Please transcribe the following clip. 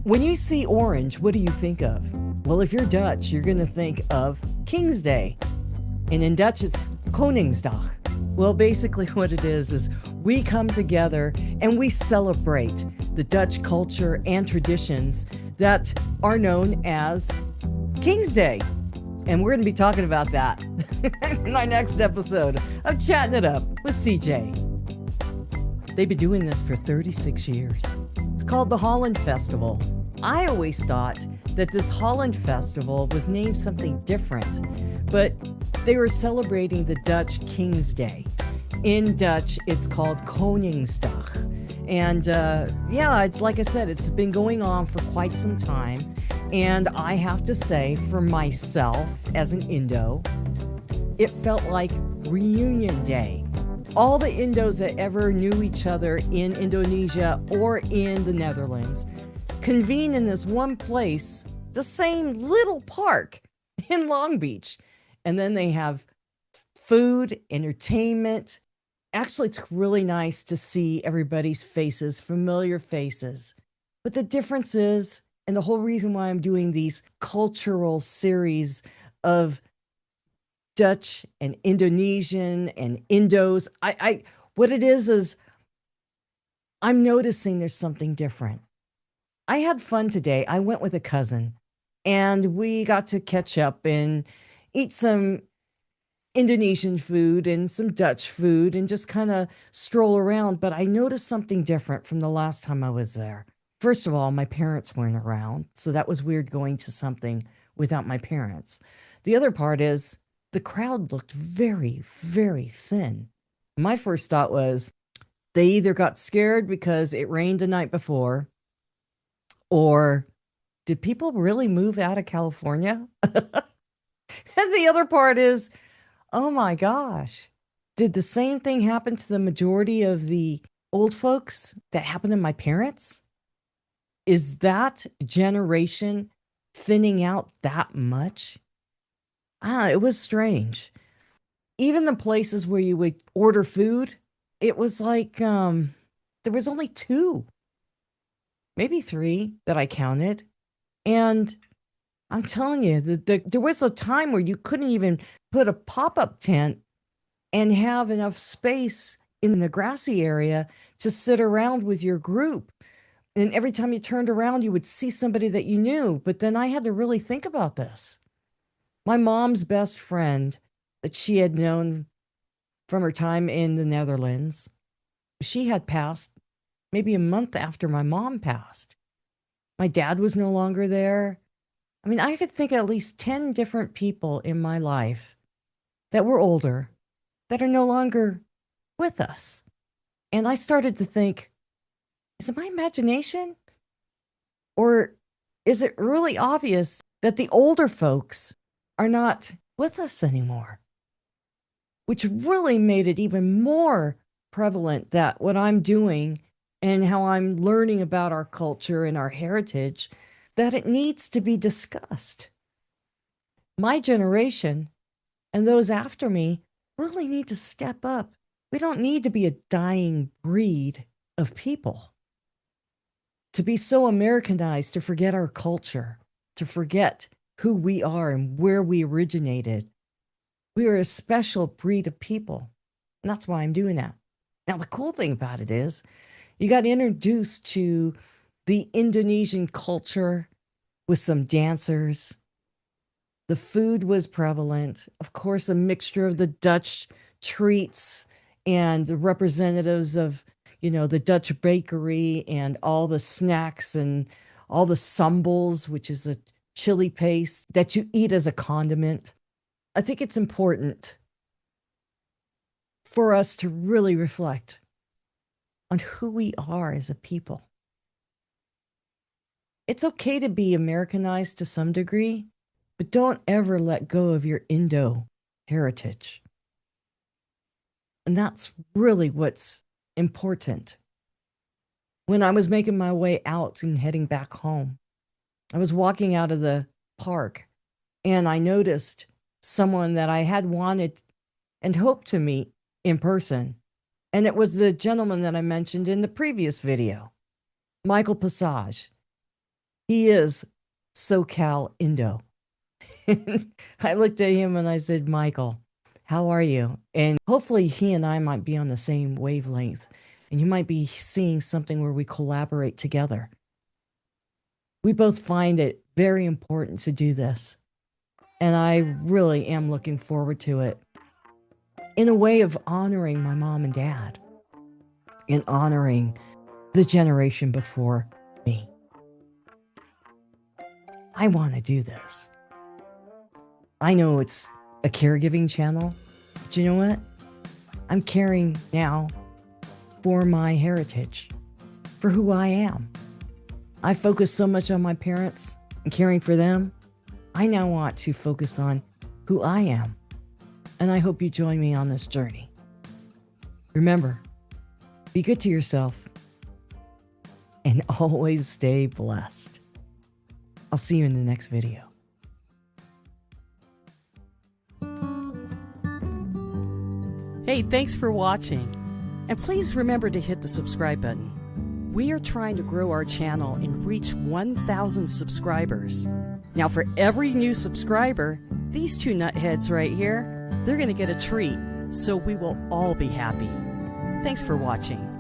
When you see orange, what do you think of? Well, if you're Dutch, you're going to think of King's Day. And in Dutch, it's Koningsdag. Well, basically, what it is we come together and we celebrate the Dutch culture and traditions that are known as King's Day. And we're going to be talking about that in our next episode of Chattin' It Up with CJ. They've been doing this for 36 years. It's called the Holland Festival. I always thought that this Holland Festival was named something different, but they were celebrating the Dutch King's Day. In Dutch, it's called Koningsdag. And like I said, it's been going on for quite some time. And I have to say, for myself, as an Indo, it felt like reunion day. All the Indos that ever knew each other in Indonesia or in the Netherlands convene in this one place, the same little park in Long Beach. And then they have food, entertainment. Actually, it's really nice to see everybody's faces, familiar faces. But the difference is, and the whole reason why I'm doing these cultural series of Dutch and Indonesian and Indos, what it is I'm noticing there's something different. I had fun today. I went with a cousin and we got to catch up and eat some Indonesian food and some Dutch food and just kind of stroll around. But I noticed something different from the last time I was there. First of all, my parents weren't around, so that was weird going to something without my parents. The other part is the crowd looked very, very thin. My first thought was they either got scared because it rained the night before, or did people really move out of California? And the other part is, oh my gosh, did the same thing happen to the majority of the old folks that happened to my parents? Is that generation thinning out that much? It was strange. Even the places where you would order food, it was like there was only two, maybe three that I counted. And I'm telling you, there was a time where you couldn't even put a pop-up tent and have enough space in the grassy area to sit around with your group. And every time you turned around, you would see somebody that you knew. But then I had to really think about this. My mom's best friend that she had known from her time in the Netherlands, she had passed maybe a month after my mom passed. My dad was no longer there. I mean, I could think of at least 10 different people in my life that were older that are no longer with us. And I started to think, is it my imagination? Or is it really obvious that the older folks are not with us anymore? Which really made it even more prevalent that what I'm doing and how I'm learning about our culture and our heritage, that it needs to be discussed. My generation and those after me really need to step up. We don't need to be a dying breed of people. To be so Americanized, to forget our culture, to forget who we are and where we originated. We are a special breed of people. And that's why I'm doing that. Now, the cool thing about it is you got introduced to the Indonesian culture with some dancers. The food was prevalent. Of course, a mixture of the Dutch treats and the representatives of, the Dutch bakery and all the snacks and all the sambals, which is a chili paste that you eat as a condiment. I think it's important for us to really reflect on who we are as a people. It's okay to be Americanized to some degree, but don't ever let go of your Indo heritage. And that's really what's important. When I was making my way out and heading back home, I was walking out of the park and I noticed someone that I had wanted and hoped to meet in person. And it was the gentleman that I mentioned in the previous video, Michael Passage. He is SoCal Indo. And I looked at him and I said, Michael, how are you? And hopefully he and I might be on the same wavelength. And you might be seeing something where we collaborate together. We both find it very important to do this. And I really am looking forward to it. In a way of honoring my mom and dad. And honoring the generation before me. I want to do this. I know it's a caregiving channel, but you know what? I'm caring now for my heritage, for who I am. I focus so much on my parents and caring for them. I now want to focus on who I am. And I hope you join me on this journey. Remember, be good to yourself and always stay blessed. I'll see you in the next video. Hey, thanks for watching. And please remember to hit the subscribe button. We are trying to grow our channel and reach 1,000 subscribers. Now, for every new subscriber, these two nutheads right here, they're going to get a treat, so we will all be happy. Thanks for watching.